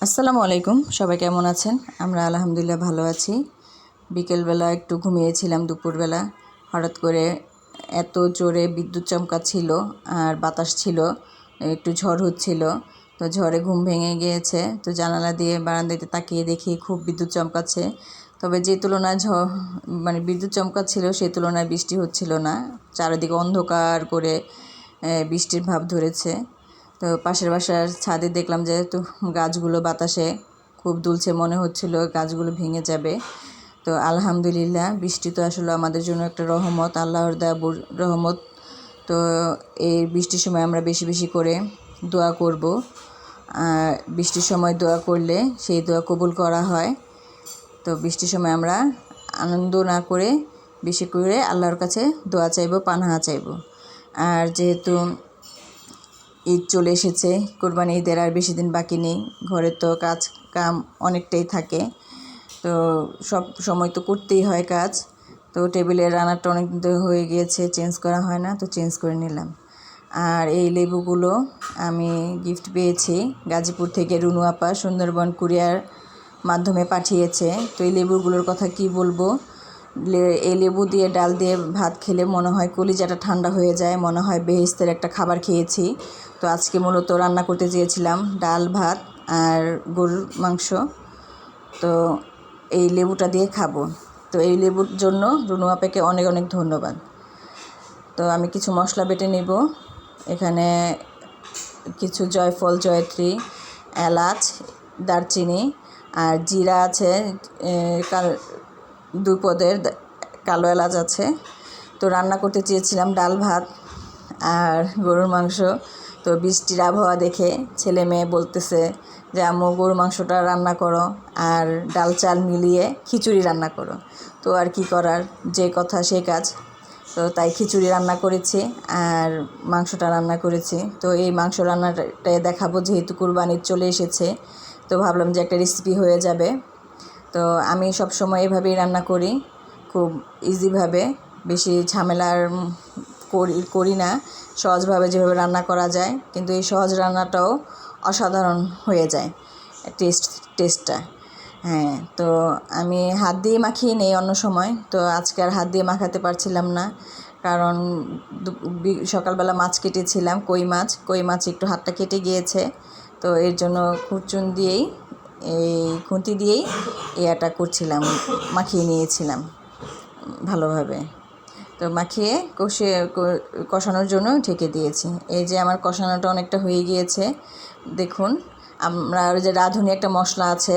আসসালামু আলাইকুম। সবাই কেমন আছেন? আমরা আলহামদুলিল্লাহ ভালো আছি। বিকেলবেলা একটু ঘুমিয়েছিলাম, দুপুরবেলা হঠাৎ করে এত জোরে বিদ্যুৎ চমকাচ্ছিল আর বাতাস ছিল, একটু ঝড় হচ্ছিল। তো ঝড়ে ঘুম ভেঙে গিয়েছে। তো জানালা দিয়ে বারান্দাতে তাকিয়ে দেখি খুব বিদ্যুৎ চমকাচ্ছে। তবে যে তুলনায় বিদ্যুৎ চমকাচ্ছিল সেই তুলনায় বৃষ্টি হচ্ছিল না। চারিদিকে অন্ধকার করে বৃষ্টির ভাব ধরেছে। তো পাশের বাসার ছাদে দেখলাম যে গাছগুলো বাতাসে খুব দুলছে, মনে হচ্ছিল গাছগুলো ভেঙে যাবে। তো আলহামদুলিল্লাহ, বৃষ্টি তো আসলে আমাদের জন্য একটা রহমত, আল্লাহর দেয়া রহমত। তো এই বৃষ্টির সময় আমরা বেশি বেশি করে দোয়া করব। আর বৃষ্টির সময় দোয়া করলে সেই দোয়া কবুল করা হয়। তো বৃষ্টির সময় আমরা আনন্দ না করে বেশি করে আল্লাহর কাছে দোয়া চাইব, পানাহা চাইব। আর যেহেতু ঈদ চলে এসেছে, কোরবানি ঈদের আর বেশি দিন বাকি নেই। ঘরে তো কাজ কাম অনেকটাই থাকে, তো সব সময় তো করতেই হয় কাজ। তো টেবিলের রান্নাটা অনেক দিন হয়ে গিয়েছে, চেঞ্জ করা হয় না, তো চেঞ্জ করে নিলাম। আর এই লেবুগুলো আমি গিফট পেয়েছি গাজীপুর থেকে। রুনু আপা সুন্দরবন কুরিয়ার মাধ্যমে পাঠিয়েছে। তো এই লেবুগুলোর কথা কি বলবো। এই লেবু দিয়ে ডাল দিয়ে ভাত খেলে মনে হয় কলিজাটা ঠান্ডা হয়ে যায়, মনে হয় বেহেশতের একটা খাবার খেয়েছি। তো আজকে মূলত রান্না করতে চেয়েছিলাম ডাল ভাত আর গরুর মাংস। তো এই লেবুটা দিয়ে খাবো। তো এই লেবুর জন্য রুনু আপাকে অনেক অনেক ধন্যবাদ। তো আমি কিছু মশলা বেটে নেব। এখানে কিছু জয়ফল, জয়ত্রী, এলাচ, দারচিনি আর জিরা আছে, দুই পদের কালো এলাচ আছে। তো রান্না করতে চেয়েছিলাম ডাল ভাত আর গরুর মাংস। তো বৃষ্টির আবহাওয়া দেখে ছেলে মেয়ে বলতেছে যে আম্মু গরুর মাংসটা রান্না করো আর ডাল চাল মিলিয়ে খিচুড়ি রান্না করো। তো আর কি করার, যে কথা সে কাজ। তো তাই খিচুড়ি রান্না করেছি আর মাংসটা রান্না করেছি। তো এই মাংস রান্নাটাই দেখাবো, যেহেতু কুরবানি চলে এসেছে। তো ভাবলাম যে একটা রেসিপি হয়ে যাবে। তো আমি সব সময় এভাবেই রান্না করি, খুব ইজিভাবে, বেশি ঝামেলার করি না। সহজভাবে যেভাবে রান্না করা যায়, কিন্তু এই সহজ রান্নাটাও অসাধারণ হয়ে যায় টেস্টটা। হ্যাঁ, তো আমি হাত দিয়ে মাখিয়ে নেই অন্য সময়। তো আজকে আর হাত দিয়ে মাখাতে পারছিলাম না, কারণ সকালবেলা মাছ কেটেছিলাম, কই মাছ একটু হাতটা কেটে গিয়েছে। তো এর জন্য খুন্তি দিয়েই এটা করছিলাম, মাখিয়ে নিয়েছিলাম ভালোভাবে। তো মাখিয়ে কষানোর জন্য ঢেকে দিয়েছি। এই যে আমার কষানোটা অনেকটা হয়ে গিয়েছে, দেখুন। আমরা যে রাঁধুনি একটা মশলা আছে,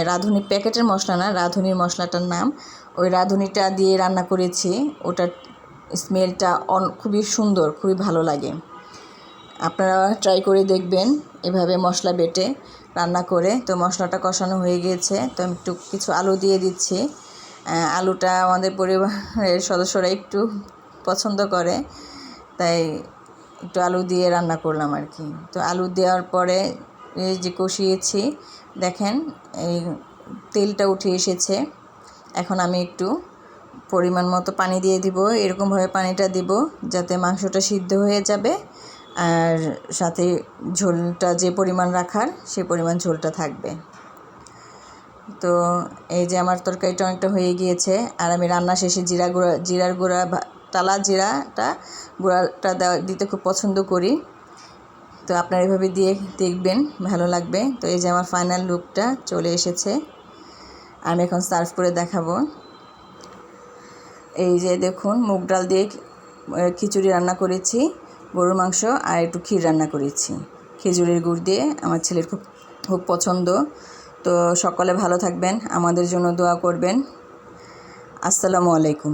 রাঁধুনি প্যাকেটের মশলা না, রাঁধুনির মশলাটার নাম, ওই রাঁধুনিটা দিয়ে রান্না করেছি। ওটার স্মেলটা খুবই সুন্দর, খুবই ভালো লাগে। আপনারা ট্রাই করে দেখবেন এভাবে মশলা বেটে রান্না করে। তো মশলাটা কষানো হয়ে গিয়েছে, তো আমি একটু কিছু আলু দিয়ে দিচ্ছি। আলুটা আমাদের পরিবারের সদস্যরা একটু পছন্দ করে, তাই একটু আলু দিয়ে রান্না করলাম আর কি। তো আলু দেওয়ার পরে এই যে কষিয়েছি, দেখেন এই তেলটা উঠে এসেছে। এখন আমি একটু পরিমাণ মতো পানি দিয়ে দিব। এরকমভাবে পানিটা দিব যাতে মাংসটা সিদ্ধ হয়ে যাবে, আর সাথে ঝোলটা যে পরিমাণ রাখার সে পরিমাণ ঝোলটা থাকবে। তো এই যে আমার তরকারিটা অনেকটা হয়ে গিয়েছে। আর আমি রান্না শেষে জিরার গুঁড়া, টালা গুঁড়াটা দিতে খুব পছন্দ করি। তো আপনারা এভাবে দিয়ে দেখবেন, ভালো লাগবে। তো এই যে আমার ফাইনাল লুকটা চলে এসেছে, আমি এখন সার্ভ করে দেখাবো। এই যে দেখুন, মুগ ডাল দিয়ে খিচুড়ি রান্না করেছি, গরুর মাংস আর একটু ক্ষীর রান্না করেছি খেজুরের গুড় দিয়ে। আমার ছেলের খুব খুব পছন্দ। তো সকলে ভালো থাকবেন, আমাদের জন্য দোয়া করবেন। আসসালামু আলাইকুম।